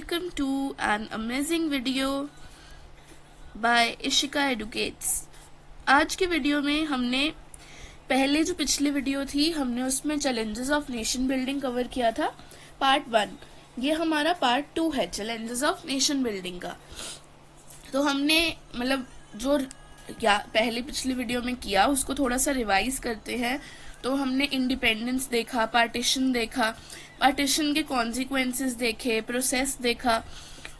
welcome to an amazing video by Ishika Educates। आज के video में हमने पहले जो पिछली वीडियो थी हमने उसमें challenges of nation building cover किया था पार्ट 1। ये हमारा पार्ट 2 है चैलेंजेस ऑफ नेशन बिल्डिंग का। तो हमने मतलब जो पहले पिछली वीडियो में किया उसको थोड़ा सा रिवाइज करते हैं। तो हमने इंडिपेंडेंस देखा, पार्टीशन देखा, पार्टीशन के कॉन्सिक्वेंसेस देखे, प्रोसेस देखा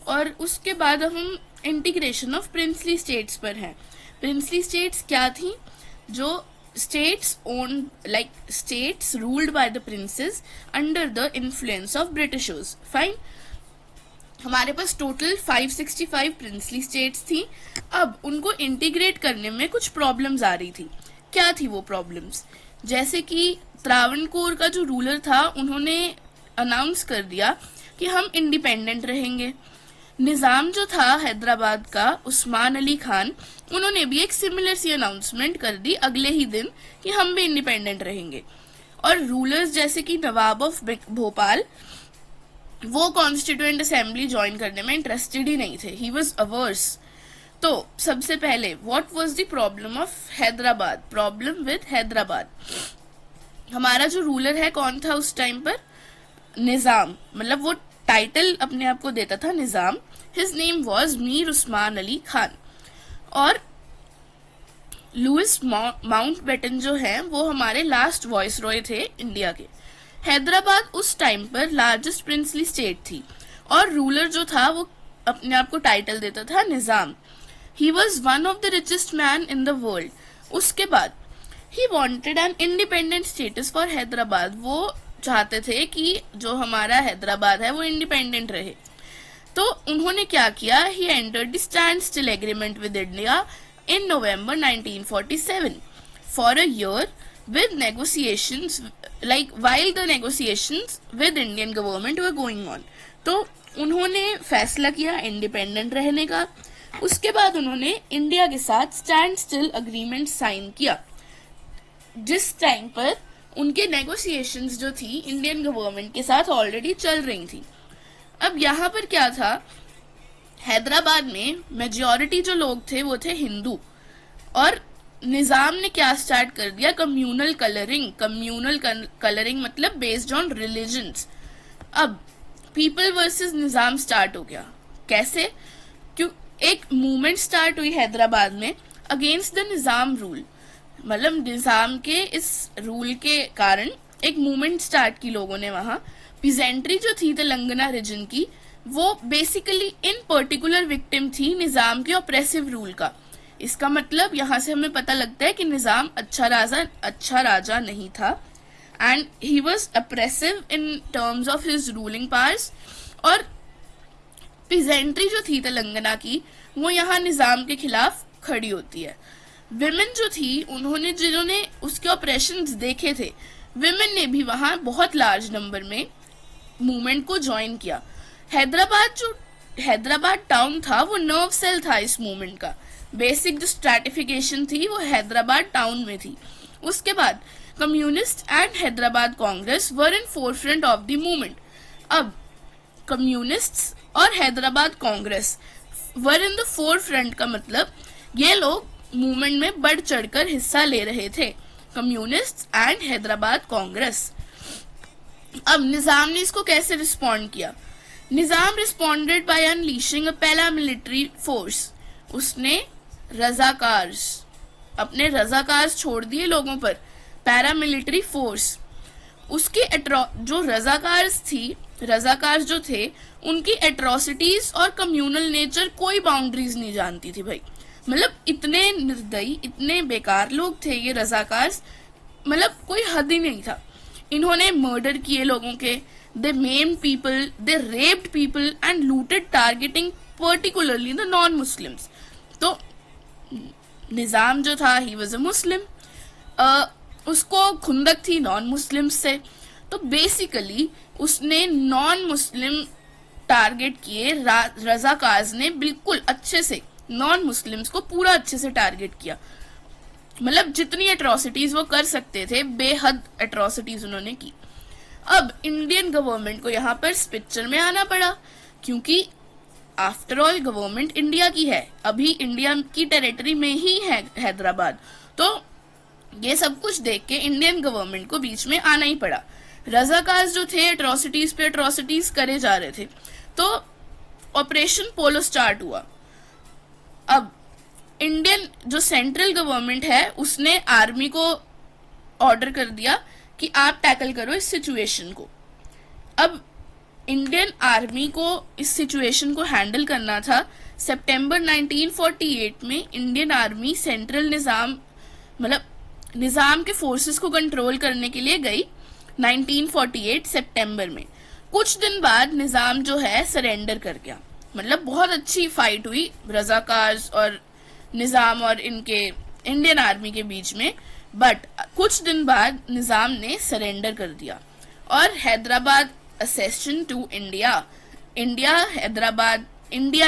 और उसके बाद हम इंटीग्रेशन ऑफ प्रिंसली स्टेट्स पर हैं। प्रिंसली स्टेट्स क्या थी? जो states own like states ruled by the princess under the influence of Britishers. Fine, हमारे पास टोटल 565 प्रिंसली स्टेट्स थी। अब उनको इंटीग्रेट करने में कुछ प्रॉब्लम्स आ रही थी। क्या थी वो प्रॉब्लम्स? जैसे कि त्रावणकोर का जो रूलर था उन्होंने अनाउंस कर दिया कि हम इंडिपेंडेंट रहेंगे। निजाम जो था हैदराबाद का, उस्मान अली खान, उन्होंने भी एक सिमिलर सी अनाउंसमेंट कर दी अगले ही दिन कि हम भी इंडिपेंडेंट रहेंगे। और रूलर्स जैसे कि नवाब ऑफ भोपाल, वो कॉन्स्टिट्यूएंट असेंबली ज्वाइन करने में इंटरेस्टेड ही नहीं थे, ही वॉज अवर्स। तो सबसे पहले what was the problem of Hyderabad? Problem with Hyderabad, हमारा जो रूलर है कौन था उस टाइम पर? निजाम, मतलब वो टाइटल अपने आप को देता था Nizam. His name was Mir Osman Ali Khan. और लुइस माउंटबेटन जो है वो हमारे लास्ट वॉइस रॉय थे इंडिया के। हैदराबाद उस टाइम पर लार्जेस्ट प्रिंसली स्टेट थी और रूलर जो था वो अपने आप को टाइटल देता था Nizam. He was one of the richest man in the world. उसके बाद he wanted an independent status for Hyderabad. वो चाहते थे कि जो हमारा हैदराबाद है वो इंडिपेंडेंट रहे। तो उन्होंने क्या किया? He entered the stand still agreement with India in November 1947 for a year with negotiations, like while the negotiations with Indian government were going on। तो उन्होंने फैसला किया इंडिपेंडेंट रहने का। उसके बाद उन्होंने इंडिया के साथ स्टैंड स्टिल अग्रीमेंट साइन किया, जिस टाइम पर उनके नेगोशिएशंस जो थी इंडियन गवर्नमेंट के साथ ऑलरेडी चल रही थी। अब यहाँ पर क्या था? हैदराबाद में मेजॉरिटी जो लोग थे वो थे हिंदू और निजाम ने क्या स्टार्ट कर दिया? Communal colouring. कम्युनल कलरिंग मतलब बेस्ड ऑन रिलीजन्स। अब पीपल वर्सेस निजाम स्टार्ट हो गया। कैसे? क्यों एक मूवमेंट स्टार्ट हुई हैदराबाद में अगेंस्ट द निजाम रूल। मतलब निजाम के इस रूल के कारण एक मूवमेंट स्टार्ट की लोगों ने वहां। पिजेंट्री जो थी तेलंगाना रीजन की, वो बेसिकली इन पर्टिकुलर विक्टिम थी निजाम के ऑप्रेसिव रूल का। इसका मतलब यहाँ से हमें पता लगता है कि निजाम अच्छा राजा नहीं था and he was oppressive in terms of his ruling powers. और पिजेंट्री जो थी तेलंगाना की वो यहाँ निजाम के खिलाफ खड़ी होती है। विमेन जो थी उन्होंने जिन्होंने उसके ऑपरेशंस देखे थे, विमेन ने भी वहां बहुत लार्ज नंबर में मूवमेंट को ज्वाइन किया। हैदराबाद टाउन था वो नर्व सेल था इस मूवमेंट का। बेसिक जो स्ट्रैटिफिकेशन थी वो हैदराबाद टाउन में थी। उसके बाद communist and Hyderabad Congress were in forefront of the movement. अब कम्युनिस्ट्स और हैदराबाद कांग्रेस वर इन द फोरफ्रंट का मतलब ये लोग मूवमेंट में बढ़ चढ़कर हिस्सा ले रहे थे, कम्युनिस्ट एंड हैदराबाद कांग्रेस। अब निजाम ने इसको कैसे रिस्पॉन्ड किया? निजाम रिस्पॉन्डेड बाय अनलीशिंग अ पैरामिलिट्री फोर्स। उसने अपने रजाकार्स छोड़ दिए लोगों पर, पैरामिलिट्री फोर्स। उसकी जो रजाकार जो थे उनकी एट्रोसिटीज और कम्युनल नेचर कोई बाउंड्रीज नहीं जानती थी भाई। मतलब इतने निर्दयी, इतने बेकार लोग थे ये रजाकार्स, मतलब कोई हद ही नहीं था। इन्होंने मर्डर किए लोगों के, they maimed people, they raped people and looted, targeting particularly the non Muslims. तो निजाम जो था ही वाज अ मुस्लिम, उसको खुंदक थी नॉन मुस्लिम्स से। तो बेसिकली उसने नॉन मुस्लिम टारगेट किए। रजाकार्स ने बिल्कुल अच्छे से नॉन मुस्लिम्स को पूरा अच्छे से टारगेट किया। मतलब जितनी एट्रोसिटीज वो कर सकते थे, बेहद एट्रोसिटीज उन्होंने की। अब इंडियन गवर्नमेंट को यहाँ पर इस पिक्चर में आना पड़ा। क्योंकि आफ्टर ऑल गवर्नमेंट इंडिया की है, अभी इंडिया की टेरिटरी में ही है हैदराबाद। तो ये सब कुछ देख के इंडियन गवर्नमेंट को बीच में आना ही पड़ा। रजाकार्स जो थे एट्रोसिटीज पे एट्रोसिटीज करे जा रहे थे, तो ऑपरेशन पोलो स्टार्ट हुआ। अब इंडियन जो सेंट्रल गवर्नमेंट है उसने आर्मी को ऑर्डर कर दिया कि आप टैकल करो इस सिचुएशन को। अब इंडियन आर्मी को इस सिचुएशन को हैंडल करना था। सितंबर 1948 में इंडियन आर्मी सेंट्रल निजाम के फोर्सेस को कंट्रोल करने के लिए गई 1948 सितंबर में। कुछ दिन बाद निजाम जो है सरेंडर कर गया। मतलब बहुत अच्छी फाइट हुई रजाकार्स और निजाम और इनके इंडियन आर्मी के बीच में, बट कुछ दिन बाद निजाम ने सरेंडर कर दिया और हैदराबाद असेशन टू इंडिया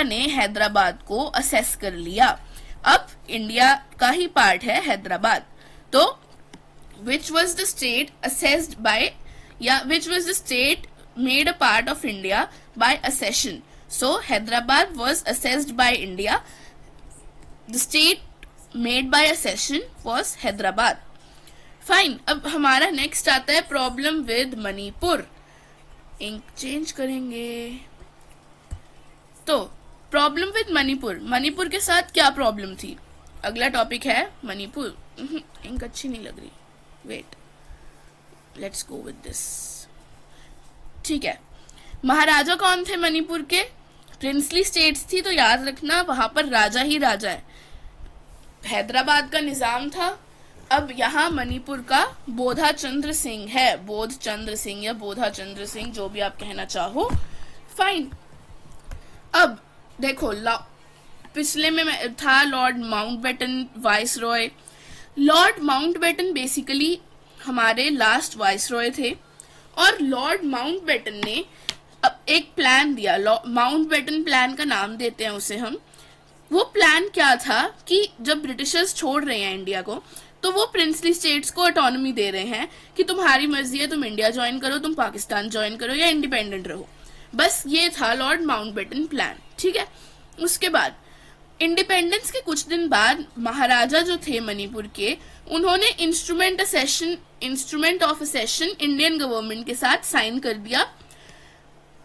ने हैदराबाद को असेस कर लिया। अब इंडिया का ही पार्ट है हैदराबाद। तो which was the state made a part of India by accession. So Hyderabad was assessed by India. The state made by accession was Hyderabad. Fine. अब हमारा नेक्स्ट आता है problem with Manipur. Ink change करेंगे। तो problem with Manipur के साथ क्या problem थी? अगला टॉपिक है मणिपुर। इंक अच्छी नहीं लग रही, wait, let's go with this. ठीक है, महाराजा कौन थे मणिपुर के? प्रिंसली स्टेट्स थी, तो याद रखना वहां पर राजा ही राजा है। हैदराबाद का निजाम था। अब यहाँ मणिपुर का बोधा चंद्र सिंह है, बोध चंद्र सिंह या बोधा चंद्र सिंह, जो भी आप कहना चाहो। फाइन। अब देखो, पिछले में था Lord Mountbatten vice Roy. Lord Mountbatten basically हमारे लास्ट वाइस रॉय थे और लॉर्ड माउंटबेटन ने अब एक प्लान दिया। माउंटबेटन प्लान का नाम देते हैं उसे हम। वो प्लान क्या था कि जब ब्रिटिशर्स छोड़ रहे हैं इंडिया को, तो वो प्रिंसली स्टेट्स को ऑटोनॉमी दे रहे हैं कि तुम्हारी मर्जी है, तुम इंडिया ज्वाइन करो, तुम पाकिस्तान ज्वाइन करो या इंडिपेंडेंट रहो। बस ये था लॉर्ड माउंटबेटन प्लान। ठीक है, उसके बाद इंडिपेंडेंस के कुछ दिन बाद महाराजा जो थे मणिपुर के, उन्होंने इंस्ट्रूमेंट ऑफ असेशन इंडियन गवर्नमेंट के साथ साइन कर दिया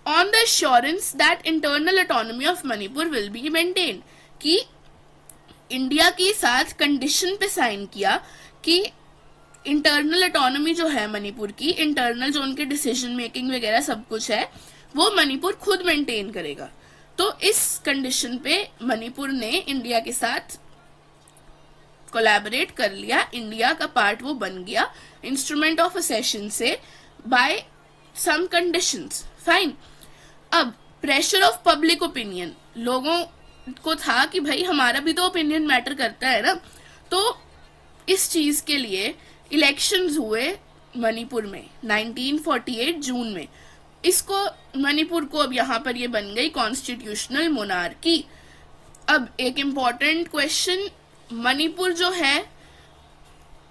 on the assurance that internal autonomy of Manipur will be maintained. कि इंडिया के साथ कंडीशन पे साइन किया कि इंटरनल ऑटोनॉमी जो है मणिपुर की, इंटरनल जो उनके डिसीजन मेकिंग वगैरह सब कुछ है, वो मणिपुर खुद मेंटेन करेगा। तो इस कंडीशन पे मणिपुर ने इंडिया के साथ कोलैबोरेट कर लिया, इंडिया का पार्ट वो बन गया इंस्ट्रूमेंट ऑफ असेशन से बाय सम कंडीशंस। फाइन। अब प्रेशर ऑफ पब्लिक ओपिनियन, लोगों को था कि भाई हमारा भी तो ओपिनियन मैटर करता है ना। तो इस चीज के लिए इलेक्शंस हुए मणिपुर में 1948 जून में। इसको मणिपुर को अब यहाँ पर ये बन गई कॉन्स्टिट्यूशनल मोनार्की। अब एक इम्पॉर्टेंट क्वेश्चन, मणिपुर जो है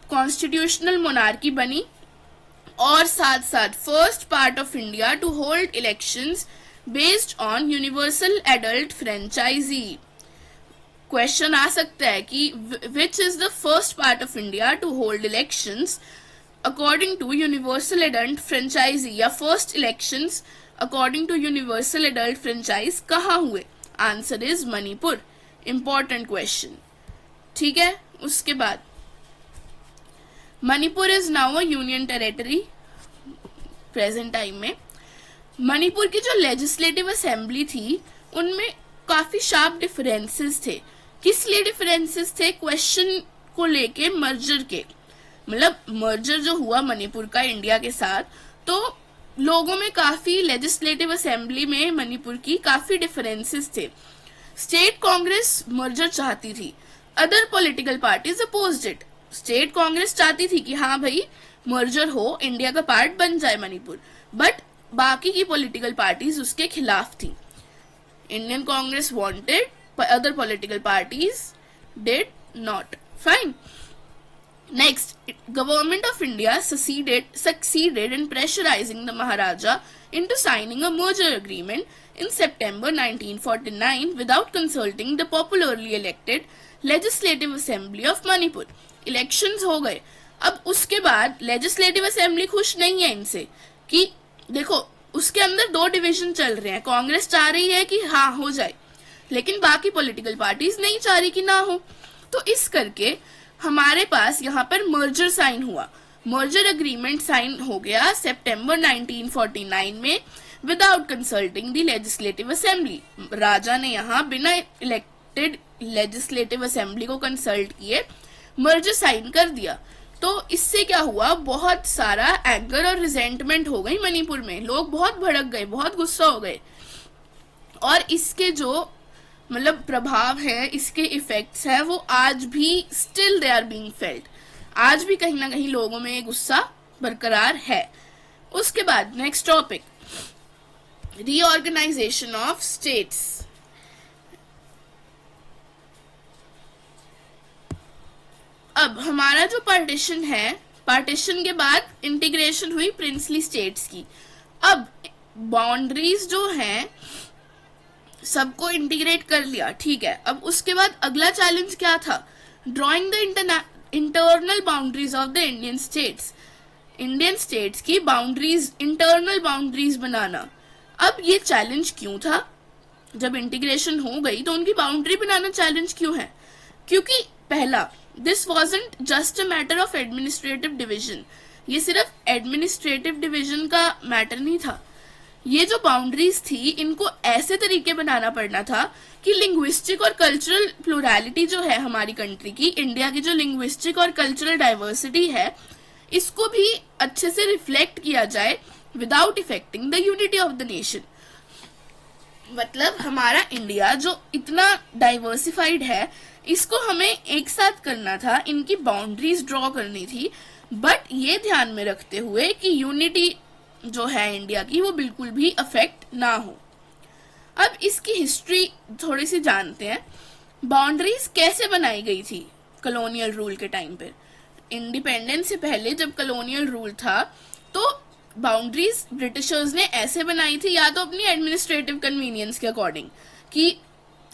कॉन्स्टिट्यूशनल मोनार्की बनी और साथ साथ first part of India to hold elections based on universal adult franchise. Question आ सकता है कि which is the first part of India to hold elections according to universal adult franchise, या first elections according to universal adult franchise कहाँ हुए? Answer is Manipur. Important question. ठीक है, उसके बाद Manipur is now a union territory present time में। मणिपुर की जो लेजिस्लेटिव असेंबली थी उनमें काफी शार्प डिफरेंसेस थे। किस लिए डिफरेंसेस थे? क्वेश्चन को लेके, मर्जर के, मतलब मर्जर जो हुआ मणिपुर का इंडिया के साथ, तो लोगों में काफी लेजिस्लेटिव असेंबली में मणिपुर की काफी डिफरेंसेस थे। स्टेट कांग्रेस मर्जर चाहती थी, other political parties opposed it. State Congress चाहती थी कि हाँ भाई मर्जर हो, इंडिया का पार्ट बन जाए मणिपुर, बट बाकी की पॉलिटिकल पार्टीज उसके खिलाफ थी। Indian Congress wanted, other political parties did not. Fine. Next, government of India succeeded in pressurizing the Maharaja into signing a merger agreement in September 1949 without consulting the popularly elected Legislative Assembly of Manipur. Elections हो गए. अब उसके बाद legislative assembly खुश नहीं है इनसे कि देखो उसके अंदर दो डिवीजन चल रहे हैं. कांग्रेस चाह रही है कि हाँ हो जाए, लेकिन बाकी पॉलिटिकल पार्टीज नहीं चाह रही कि ना हो. तो इस करके हमारे पास यहाँ पर मर्जर साइन हुआ. मर्जर एग्रीमेंट साइन हो गया सितंबर 1949 में without consulting the legislative assembly. राजा ने यहाँ बिना इलेक्टेड लेजिस्लेटिव असेंबली को कंसल्ट किए मर्जर साइन कर दिया. तो इससे क्या हुआ, बहुत सारा एंगर और रिजेंटमेंट हो गई मणिपुर में. लोग बहुत भड़क गए, बहुत गुस्सा हो गए. और इसके जो मतलब प्रभाव है, इसके इफेक्ट्स है, वो आज भी still they are being felt. आज भी कहीं ना कहीं लोगों में ये गुस्सा बरकरार है. उसके बाद next topic, reorganisation of states. अब हमारा जो पार्टीशन है, पार्टीशन के बाद इंटीग्रेशन हुई प्रिंसली स्टेट्स की. अब बाउंड्रीज जो हैं सबको इंटीग्रेट कर लिया, ठीक है. अब उसके बाद अगला चैलेंज क्या था, drawing the internal boundaries of the Indian states. Indian states की बाउंड्रीज, इंटरनल बाउंड्रीज बनाना. अब ये चैलेंज क्यों था, जब इंटीग्रेशन हो गई तो उनकी बाउंड्री बनाना चैलेंज क्यों है? क्योंकि पहला, this wasn't just a matter of administrative division. ये सिर्फ एडमिनिस्ट्रेटिव डिविजन का मैटर नहीं था. ये जो बाउंड्रीज थी इनको ऐसे तरीके बनाना पड़ना था कि लिंग्विस्टिक और कल्चरल प्लुरलिटी जो है हमारी कंट्री की, इंडिया की जो लिंग्विस्टिक और कल्चरल डाइवर्सिटी है, इसको भी अच्छे से रिफ्लेक्ट किया जाए without affecting the unity of the nation. मतलब हमारा इंडिया जो इतना डाइवर्सिफाइड है, इसको हमें एक साथ करना था, इनकी बाउंड्रीज ड्रॉ करनी थी, बट ये ध्यान में रखते हुए कि यूनिटी जो है इंडिया की वो बिल्कुल भी अफेक्ट ना हो. अब इसकी हिस्ट्री थोड़ी सी जानते हैं. बाउंड्रीज कैसे बनाई गई थी कॉलोनियल रूल के टाइम पे? इंडिपेंडेंस से पहले जब कॉलोनियल रूल था तो बाउंड्रीज ब्रिटिशर्स ने ऐसे बनाई थी, या तो अपनी एडमिनिस्ट्रेटिव कन्वीनियंस के अकॉर्डिंग, कि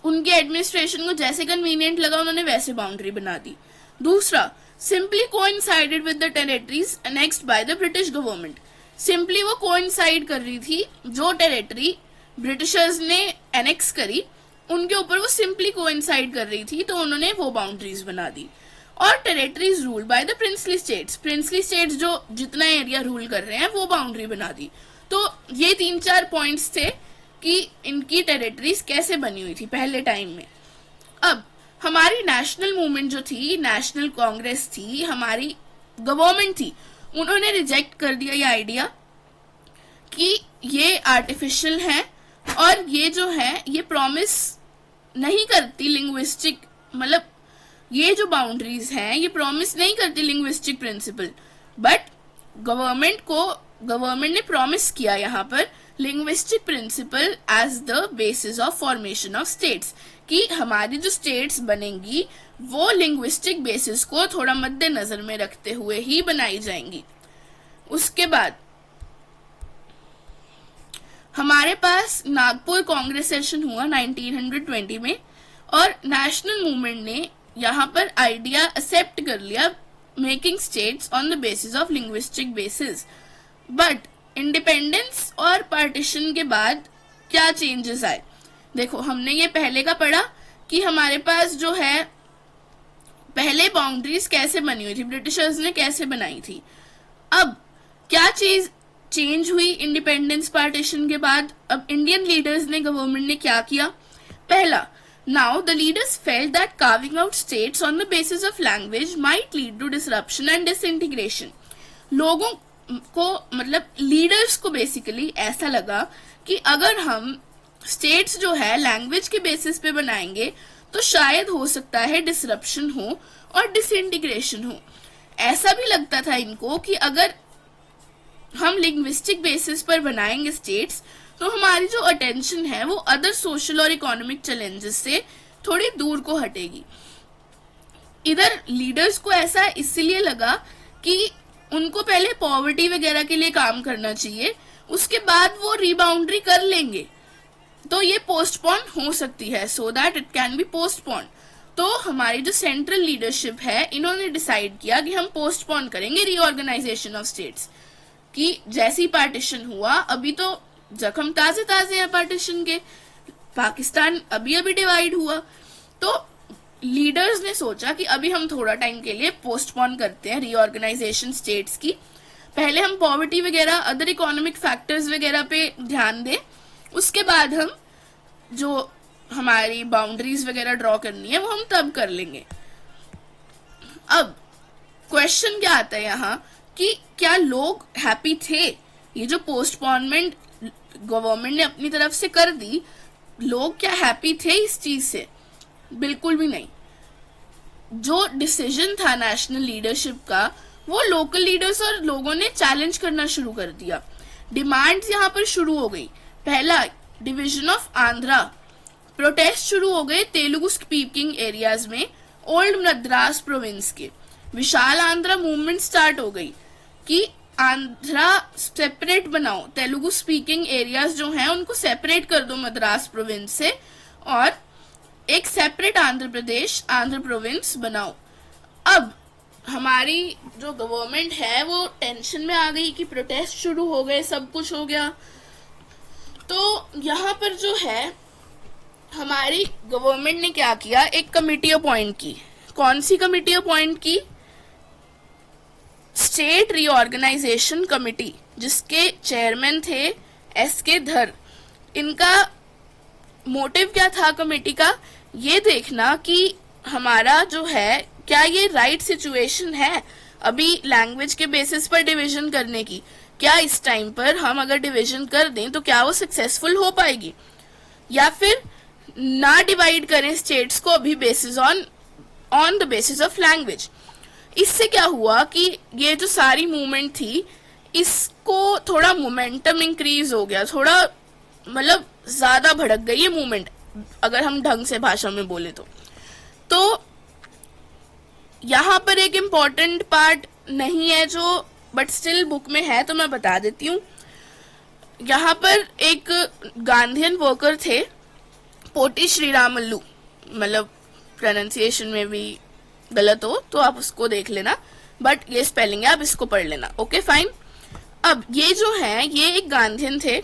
उनके एडमिनिस्ट्रेशन को जैसे कन्वीनियंट लगा उन्होंने वैसे बाउंड्री बना दी. दूसरा, simply coincided with the territories annexed by the British government. Simply वो कोइंसाइड कर रही थी, जो टेरिटरी ब्रिटिशर्स ने एनेक्स करी उनके ऊपर वो सिंपली कोइंसाइड कर रही थी, तो उन्होंने वो बाउंड्रीज बना दी. और territories rule by the princely states. Princely states जो जितना एरिया रूल कर रहे हैं वो बाउंड्री बना दी. तो ये 3-4 पॉइंट्स थे कि इनकी टेरिटरीज कैसे बनी हुई थी पहले टाइम में. अब हमारी नेशनल मूवमेंट जो थी, नेशनल कांग्रेस थी, हमारी गवर्नमेंट थी, उन्होंने रिजेक्ट कर दिया ये आइडिया कि ये आर्टिफिशियल है और ये जो है ये प्रॉमिस नहीं करती लिंग्विस्टिक, मतलब ये जो बाउंड्रीज हैं ये प्रॉमिस नहीं करती लिंग्विस्टिक प्रिंसिपल. बट गवर्नमेंट ने प्रॉमिस किया यहाँ पर linguistic principle as the basis of formation of states, कि हमारी जो स्टेट्स बनेंगी वो लिंग्विस्टिक बेसिस को थोड़ा मद्देनजर में रखते हुए ही बनाई जाएंगी. उसके बाद हमारे पास नागपुर कांग्रेस सेशन हुआ 1920 में, और नेशनल मूवमेंट ने यहाँ पर आइडिया एक्सेप्ट कर लिया making states on the basis of linguistic basis. But independence और पार्टीशन के बाद क्या चेंजेस आए? देखो, हमने ये पहले का पढ़ा कि हमारे पास जो है पहले बाउंड्रीज कैसे बनी हुई थी, ब्रिटिशर्स ने कैसे बनाई थी. अब क्या चीज चेंज हुई इंडिपेंडेंस पार्टीशन के बाद? अब इंडियन लीडर्स ने, गवर्नमेंट ने क्या किया? पहला, now the leaders felt that carving out states on the basis of language might lead to disruption and disintegration. लोगों को, मतलब लीडर्स को बेसिकली ऐसा लगा कि अगर हम स्टेट्स जो है लैंग्वेज के बेसिस पे बनाएंगे तो शायद हो सकता है डिसरप्शन हो और डिसइंटीग्रेशन हो. ऐसा भी लगता था इनको कि अगर हम लिंग्विस्टिक बेसिस पर बनाएंगे स्टेट्स तो हमारी जो अटेंशन है वो अदर सोशल और इकोनॉमिक चैलेंजेस से थोड़ी दूर को हटेगी. इधर लीडर्स को ऐसा इसलिए लगा कि उनको पहले पॉवर्टी वगैरह के लिए काम करना चाहिए, उसके बाद वो रीबाउंड्री कर लेंगे. तो ये पोस्टपोन हो सकती है, so that it can be postpone. तो हमारी जो सेंट्रल लीडरशिप है, इन्होंने डिसाइड किया कि हम पोस्टपोन करेंगे रीऑर्गेनाइजेशन ऑफ स्टेट्स। कि जैसे ही पार्टीशन हुआ, अभी तो जख्म ताजे ताजे हैं पार्टीशन के, पाकिस्तान अभी अभी डिवाइड हुआ, तो लीडर्स ने सोचा कि अभी हम थोड़ा टाइम के लिए पोस्टपोन करते हैं रीऑर्गेनाइजेशन स्टेट्स की। पहले हम पॉवर्टी वगैरह, अदर इकोनॉमिक फैक्टर्स वगैरह पे ध्यान दें, उसके बाद हम जो हमारी बाउंड्रीज वगैरह ड्रॉ करनी है वो हम तब कर लेंगे। अब क्वेश्चन क्या आता है यहाँ कि क्या लोग हैप्पी थे? ये जो पोस्टपोनमेंट गवर्नमेंट ने अपनी तरफ से कर दी, लोग क्या हैप्पी थे इस चीज से? बिल्कुल भी नहीं। जो डिसीजन था नेशनल लीडरशिप का, वो लोकल लीडर्स और लोगों ने चैलेंज करना शुरू कर दिया। डिमांड्स यहाँ पर शुरू हो गई। पहला, डिवीजन ऑफ आंध्रा। प्रोटेस्ट शुरू हो गए तेलुगु स्पीकिंग एरियाज में, ओल्ड मद्रास प्रोविंस के। विशाल आंध्रा मूवमेंट स्टार्ट हो गई कि आंध्रा सेपरेट बनाओ, तेलुगु स्पीकिंग एरियाज जो हैं उनको सेपरेट कर दो मद्रास प्रोविंस से, और एक सेपरेट आंध्र प्रदेश, आंध्र प्रोविंस बनाओ। अब हमारी जो गवर्नमेंट है वो टेंशन में आ गई कि प्रोटेस्ट शुरू हो गए, सब कुछ हो गया। तो यहाँ पर जो है हमारी गवर्नमेंट ने क्या किया, एक कमेटी अपॉइंट की। कौन सी कमेटी अपॉइंट की? स्टेट रीऑर्गेनाइजेशन कमेटी, जिसके चेयरमैन थे एस.के. धर। इनका मोटिव क्या था कमेटी का? ये देखना कि हमारा जो है, क्या ये राइट सिचुएशन है अभी लैंग्वेज के बेसिस पर डिवीजन करने की? क्या इस टाइम पर हम अगर डिवीजन कर दें तो क्या वो सक्सेसफुल हो पाएगी, या फिर ना डिवाइड करें स्टेट्स को अभी basis on the basis of language? इससे क्या हुआ कि ये जो सारी मूवमेंट थी, इसको थोड़ा मोमेंटम इंक्रीज हो गया, थोड़ा मतलब ज्यादा भड़क गई ये मूवमेंट, अगर हम ढंग से भाषा में बोले तो यहाँ पर एक इम्पॉर्टेंट पार्ट नहीं है जो, बट स्टिल बुक में है तो मैं बता देती हूँ। यहाँ पर एक गांधीयन वर्कर थे, पोटी श्रीरामल्लू, मतलब प्रोनाउंसिएशन में भी गलत हो तो आप उसको देख लेना, बट ये स्पेलिंग है, आप इसको पढ़ लेना। Okay fine. अब ये जो है, ये एक गांधीयन थे।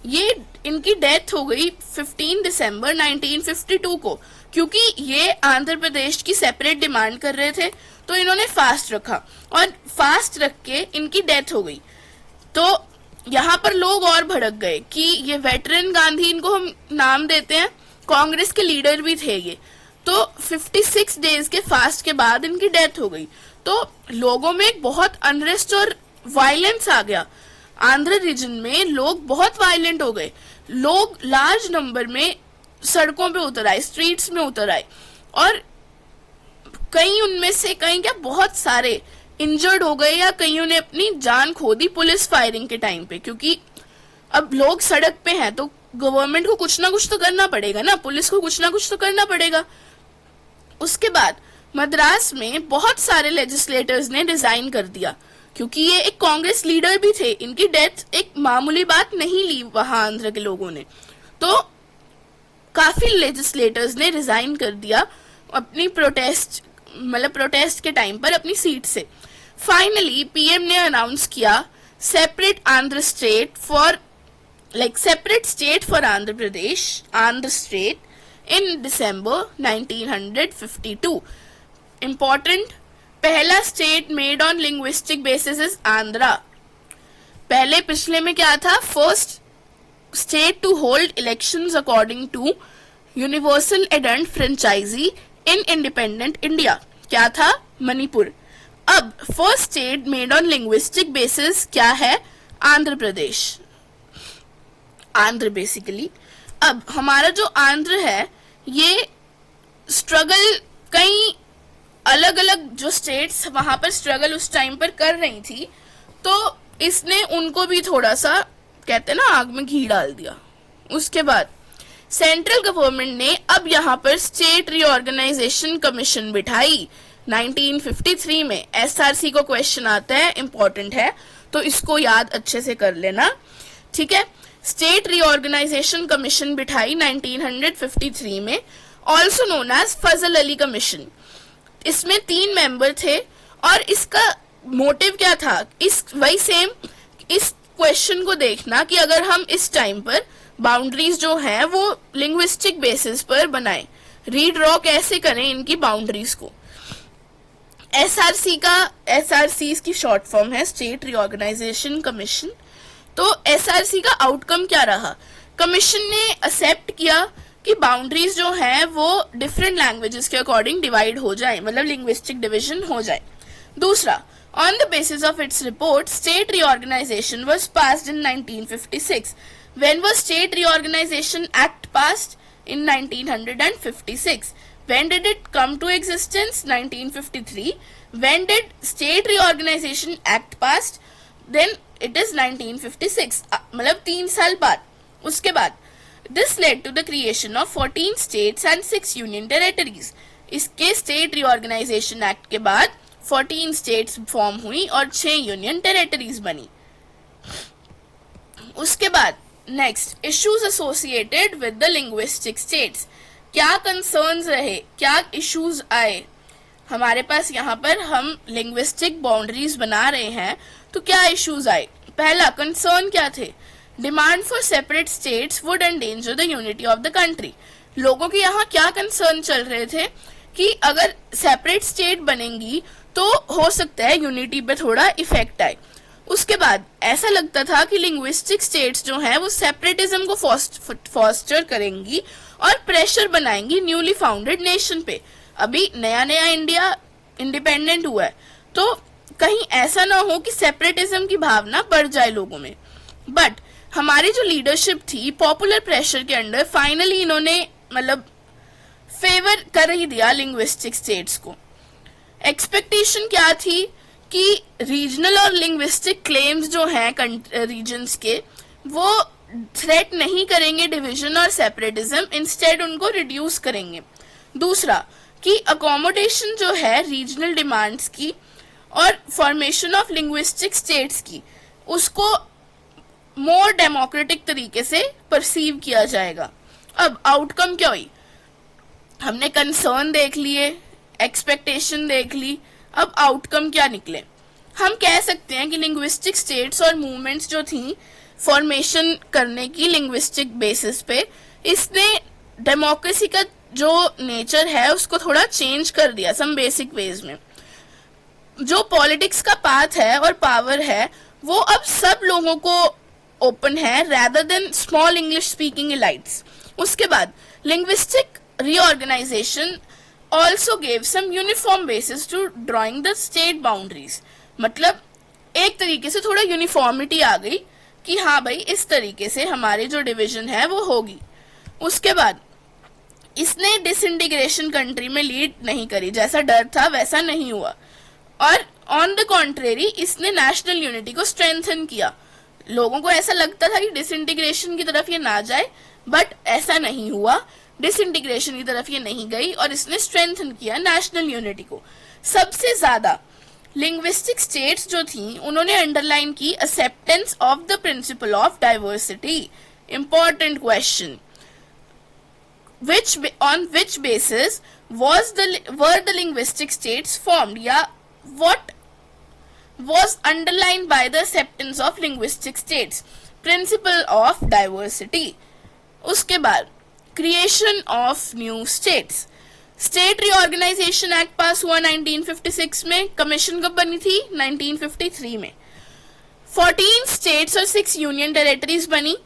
ये इनकी डेथ हो गई 15 दिसंबर 1952 को, क्योंकि ये आंध्र प्रदेश की सेपरेट डिमांड कर रहे थे, तो इन्होंने फास्ट रखा और फास्ट रख के इनकी डेथ हो गई। तो यहाँ पर लोग और भड़क गए कि ये वेटरन गांधी, इनको हम नाम देते हैं, कांग्रेस के लीडर भी थे ये। तो 56 डेज के फास्ट के बाद इनकी डेथ हो गई। तो लोगों में एक बहुत अनरेस्ट और वायलेंस आ गया। आंध्र रीजन में लोग बहुत वायलेंट हो गए, लोग लार्ज नंबर में सड़कों पे उतर आए, स्ट्रीट्स में उतर आए, और कई उनमें से, कई क्या बहुत सारे इंजर्ड हो गए, या कईयों ने अपनी जान खो दी पुलिस फायरिंग के टाइम पे। क्योंकि अब लोग सड़क पे हैं तो गवर्नमेंट को कुछ ना कुछ तो करना पड़ेगा ना, पुलिस को कुछ ना कुछ तो करना पड़ेगा। उसके बाद मद्रास में बहुत सारे लेजिस्लेटर्स ने रिजाइन कर दिया, क्योंकि ये एक कांग्रेस लीडर भी थे, इनकी डेथ एक मामूली बात नहीं ली वहां आंध्र के लोगों ने। तो काफी लेजिस्लेटर्स ने रिजाइन कर दिया अपनी प्रोटेस्ट के टाइम पर अपनी सीट से। फाइनली पीएम ने अनाउंस किया separate Andhra state for separate state for Andhra Pradesh, Andhra state, in दिसंबर 1952। इंपॉर्टेंट, पहला state made on linguistic basis is Andhra. पहले पिछले में क्या था? First state to hold elections according to universal adult franchise in independent India, क्या था? मणिपुर। अब first state made on linguistic basis क्या है? आंध्र प्रदेश, आंध्र बेसिकली। अब हमारा जो आंध्र है, ये स्ट्रगल, कई अलग अलग जो स्टेट्स वहां पर स्ट्रगल उस टाइम पर कर रही थी, तो इसने उनको भी थोड़ा सा, कहते हैं ना, आग में घी डाल दिया। उसके बाद सेंट्रल गवर्नमेंट ने अब यहाँ पर स्टेट रीऑर्गेनाइजेशन कमीशन बिठाई 1953 में। एसआरसी को क्वेश्चन आता है, इंपॉर्टेंट है, तो इसको याद अच्छे से कर लेना, ठीक है। स्टेट रीऑर्गेनाइजेशन कमीशन बिठाई 1953 में, ऑल्सो नोन एज फजल अली कमीशन। इसमें 3 मेंबर थे और इसका मोटिव क्या था, वही सेम इस क्वेश्चन को देखना कि अगर हम इस टाइम पर बाउंड्रीज जो है वो लिंग्विस्टिक बेसिस पर बनाएं, रीड्रॉ कैसे करें इनकी बाउंड्रीज को। एसआरसी की शॉर्ट फॉर्म है स्टेट रीऑर्गेनाइजेशन कमीशन। तो एसआरसी का आउटकम क्या रहा, कमीशन ने एक्सेप्ट किया कि बाउंड्रीज जो है वो डिफरेंट लैंग्वेजेस के अकॉर्डिंग डिवाइड हो जाए, मतलब लिंग्विस्टिक डिवीजन हो जाए। दूसरा, on the basis of its report, state reorganization was passed in 1956. When was State Reorganization Act passed? In 1956. When did it come to existence? 1953. When did State Reorganization Act passed? Then it is 1956. मतलब 3 साल बाद। उसके बाद this led to the creation of 14 states and 6 union territories. इसके State Reorganization Act के बाद 14 states form हुई और 6 यूनियन टेरिटरीज बनी। उसके बाद next, issues associated with the linguistic states. क्या कंसर्न्स रहे, क्या इश्यूज आए हमारे पास, यहाँ पर हम लिंग्विस्टिक बाउंड्रीज बना रहे हैं तो क्या इश्यूज आए। पहला कंसर्न क्या थे, demand for separate states would endanger the unity of the country. लोगों के यहाँ क्या कंसर्न चल रहे थे कि अगर सेपरेट स्टेट बनेंगी तो हो सकता है यूनिटी पे थोड़ा इफेक्ट आए। उसके बाद ऐसा लगता था कि लिंग्विस्टिक स्टेट्स जो हैं वो सेपरेटिज्म को फॉस्टर करेंगी और प्रेशर बनाएंगी न्यूली फाउंडेड नेशन पे। अभी नया नया इंडिया इंडिपेंडेंट हुआ है, तो कहीं ऐसा ना हो कि सेपरेटिज्म की भावना बढ़ जाए लोगों में। बट हमारी जो लीडरशिप थी पॉपुलर प्रेशर के अंडर फाइनली इन्होंने मतलब फेवर कर ही दिया लिंग्विस्टिक स्टेट्स को। एक्सपेक्टेशन क्या थी कि रीजनल और लिंग्विस्टिक क्लेम्स जो हैं रीजन्स के वो थ्रेट नहीं करेंगे डिवीजन और सेपरेटिज्म, इंस्टेड उनको रिड्यूस करेंगे। दूसरा कि अकोमोडेशन जो है रीजनल डिमांड्स की और फॉर्मेशन ऑफ लिंग्विस्टिक स्टेट्स की, उसको मोर डेमोक्रेटिक तरीके से परसीव किया जाएगा। अब आउटकम क्या हुई, हमने कंसर्न देख लिए, एक्सपेक्टेशन देख ली, अब आउटकम क्या निकले। हम कह सकते हैं कि लिंग्विस्टिक स्टेट्स और मूवमेंट्स जो थी फॉर्मेशन करने की लिंग्विस्टिक बेसिस पे, इसने डेमोक्रेसी का जो नेचर है उसको थोड़ा चेंज कर दिया सम बेसिक वेज में। जो पॉलिटिक्स का पाथ है और पावर है वो अब सब लोगों को ओपन है rather than small English speaking elites. उसके बाद linguistic reorganisation also gave some uniform basis to drawing the state boundaries। मतलब एक तरीके से थोड़ा यूनिफॉर्मिटी आ गई कि हाँ भाई इस तरीके से हमारी जो डिवीजन है वो होगी। उसके बाद इसने डिसइंटीग्रेशन कंट्री में लीड नहीं करी, जैसा डर था वैसा नहीं हुआ, और ऑन द कॉन्ट्रेरी इसने नेशनल यूनिटी को स्ट्रेंथन किया। लोगों को ऐसा लगता था कि डिसइंटीग्रेशन की तरफ ये ना जाए, बट ऐसा नहीं हुआ, डिसइंटीग्रेशन की तरफ ये नहीं गई और इसने स्ट्रेंथन किया नेशनल यूनिटी को। सबसे ज्यादा लिंग्विस्टिक स्टेट्स जो थी उन्होंने अंडरलाइन की acceptance of the principle of diversity. Important question, on which basis were the linguistic states formed, या what was underlined by the acceptance of linguistic states? Principle of diversity। उसके बाद creation of new states. State reorganisation act pass हुआ 1956 में, commission कब बनी थी 1953 में। 14 states और 6 यूनियन टेरिटरीज बनी।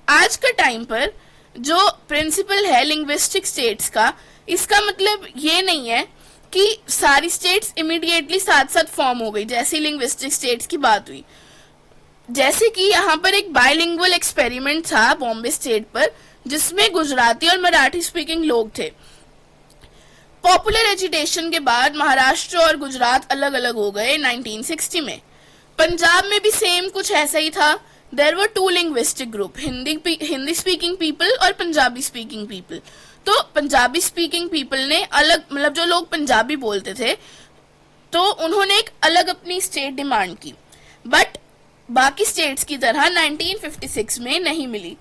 आज का टाइम पर जो प्रिंसिपल है लिंग्विस्टिक स्टेट्स का, इसका मतलब ये नहीं है कि सारी स्टेट्स इमीडिएटली साथ साथ फॉर्म हो गई जैसे लिंग्विस्टिक स्टेट्स की बात हुई। जैसे कि यहाँ पर एक बाइलिंगुअल एक्सपेरिमेंट था बॉम्बे स्टेट पर, जिसमें गुजराती और मराठी स्पीकिंग लोग थे। पॉपुलर एजिटेशन के बाद महाराष्ट्र और गुजरात अलग अलग हो गए 1960 में। पंजाब में भी सेम कुछ ऐसा ही था। There were 2 linguistic group, Hindi speaking people और पंजाबी स्पीकिंग पीपल। तो पंजाबी स्पीकिंग पीपल ने अलग, मतलब जो लोग पंजाबी बोलते थे, तो उन्होंने एक अलग अपनी स्टेट डिमांड की। बट बाकी स्टेट्स की तरह 1956 में नहीं मिली।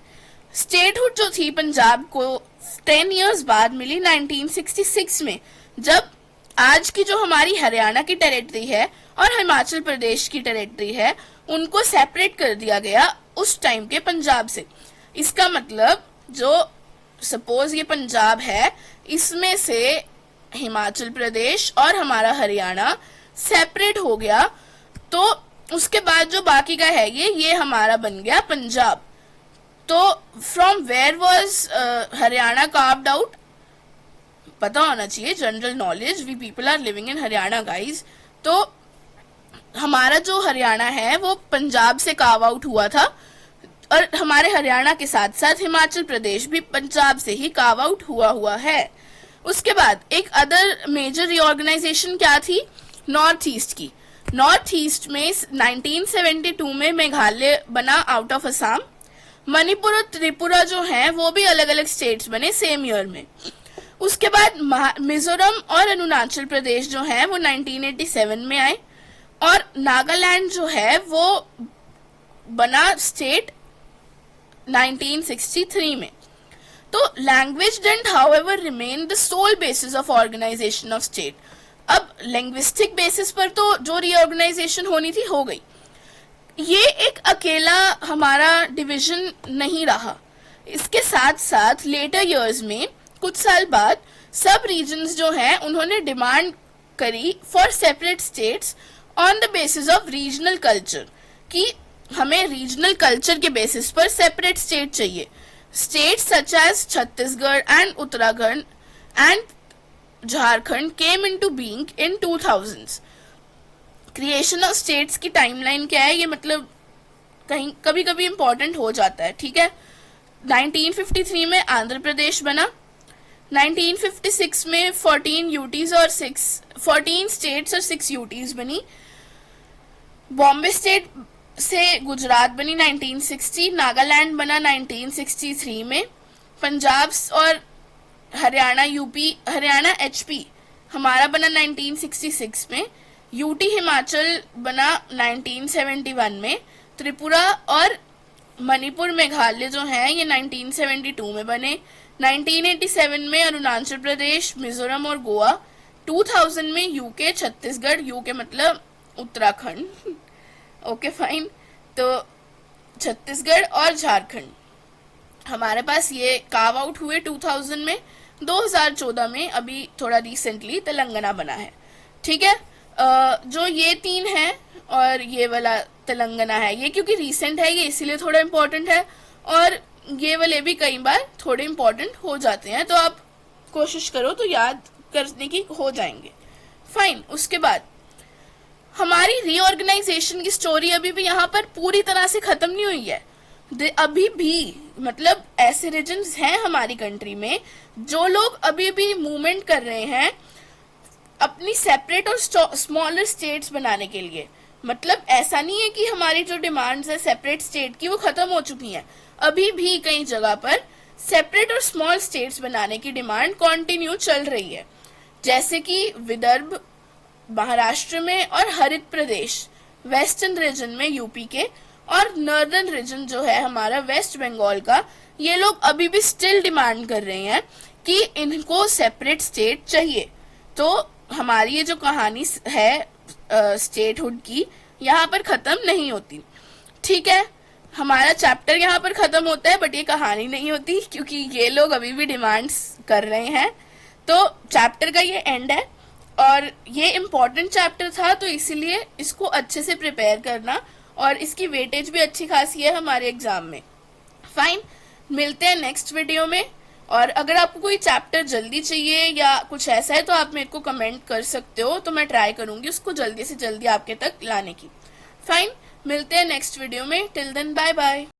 स्टेटहुड जो थी पंजाब को 10 इयर्स बाद मिली 1966 में, जब आज की जो हमारी हरियाणा की टेरिटरी है और हिमाचल प्रदेश की टेरिटरी है उनको सेपरेट कर दिया गया उस टाइम के पंजाब से। इसका मतलब जो सपोज ये पंजाब है, इसमें से हिमाचल प्रदेश और हमारा हरियाणा सेपरेट हो गया, तो उसके बाद जो बाकी का है ये हमारा बन गया पंजाब। तो from where was Haryana carved out, पता होना चाहिए, general knowledge, we people are living in Haryana guys. तो हमारा जो हरियाणा है वो पंजाब से कार्व आउट हुआ था, और हमारे हरियाणा के साथ साथ हिमाचल प्रदेश भी पंजाब से ही कार्व आउट हुआ है। उसके बाद एक अदर मेजर रीऑर्गेनाइजेशन क्या थी, नॉर्थ ईस्ट की। नॉर्थ ईस्ट में 1972 में मेघालय बना आउट ऑफ असम। मणिपुर और त्रिपुरा जो हैं वो भी अलग अलग स्टेट्स बने सेम ईयर में। उसके बाद मिजोरम और अरुणाचल प्रदेश जो हैं वो 1987 में आए, और नागालैंड जो है वो बना स्टेट 1963 में। तो language didn't however remain the sole basis of organisation of state. अब लिंग्विस्टिक बेसिस पर तो जो रीऑर्गेनाइजेशन होनी थी हो गई, ये एक अकेला हमारा डिवीजन नहीं रहा। इसके साथ साथ लेटर इयर्स में कुछ साल बाद सब रीजन्स जो हैं उन्होंने डिमांड करी for separate states on the basis of regional culture, कि हमें रीजनल कल्चर के बेसिस पर सेपरेट स्टेट चाहिए। States such as Chhattisgarh and Uttarakhand and Jharkhand came into being in 2000s। Creation of states की टाइमलाइन क्या है, ये मतलब कहीं कभी कभी इंपॉर्टेंट हो जाता है, ठीक है। 1953 में आंध्र प्रदेश बना, 1956 में 14 स्टेट्स और 6 यूटीज बनी। बॉम्बे स्टेट से गुजरात बनी 1960, नागालैंड बना 1963 में, पंजाब और हरियाणा एचपी हमारा बना 1966 में, यूटी हिमाचल बना 1971 में, त्रिपुरा और मणिपुर मेघालय जो हैं ये 1972 में बने, 1987 में अरुणाचल प्रदेश, मिजोरम और गोवा, 2000 में यूके, छत्तीसगढ़, यूके मतलब उत्तराखंड ओके फाइन, तो छत्तीसगढ़ और झारखंड हमारे पास ये कार्व आउट हुए 2000 में। 2014 में अभी थोड़ा रिसेंटली तेलंगाना बना है, ठीक है। जो ये 3 हैं और ये वाला तेलंगाना है, ये क्योंकि रिसेंट है ये इसीलिए थोड़ा इम्पोर्टेंट है, और ये वाले भी कई बार थोड़े इम्पोर्टेंट हो जाते हैं, तो आप कोशिश करो तो याद करने की हो जाएंगे, फाइन। उसके बाद हमारी रीऑर्गेनाइजेशन की स्टोरी अभी भी यहाँ पर पूरी तरह से खत्म नहीं हुई है। अभी भी मतलब ऐसे रीजन्स हैं हमारी कंट्री में जो लोग अभी भी मूवमेंट कर रहे हैं अपनी सेपरेट और स्मॉलर स्टेट्स बनाने के लिए। मतलब ऐसा नहीं है कि हमारी जो डिमांड्स है सेपरेट स्टेट की वो खत्म हो चुकी हैं, अभी भी कई जगह पर सेपरेट और स्मॉल स्टेट्स बनाने की डिमांड कंटिन्यू चल रही है, जैसे कि विदर्भ महाराष्ट्र में और हरित प्रदेश वेस्टर्न रीजन में यूपी के, और नॉर्दर्न रीजन जो है हमारा वेस्ट बंगाल का, ये लोग अभी भी स्टिल डिमांड कर रहे हैं कि इनको सेपरेट स्टेट चाहिए। तो हमारी ये जो कहानी है स्टेटहुड की यहाँ पर खत्म नहीं होती, ठीक है। हमारा चैप्टर यहाँ पर खत्म होता है बट ये कहानी नहीं होती, क्योंकि ये लोग अभी भी डिमांड्स कर रहे हैं। तो चैप्टर का ये एंड है और ये इम्पोर्टेंट चैप्टर था, तो इसीलिए इसको अच्छे से प्रिपेयर करना, और इसकी वेटेज भी अच्छी खासी है हमारे एग्जाम में। फाइन, मिलते हैं नेक्स्ट वीडियो में। और अगर आपको कोई चैप्टर जल्दी चाहिए या कुछ ऐसा है तो आप मेरे को कमेंट कर सकते हो, तो मैं ट्राई करूंगी उसको जल्दी से जल्दी आपके तक लाने की। फाइन, मिलते हैं नेक्स्ट वीडियो में। Till then bye bye.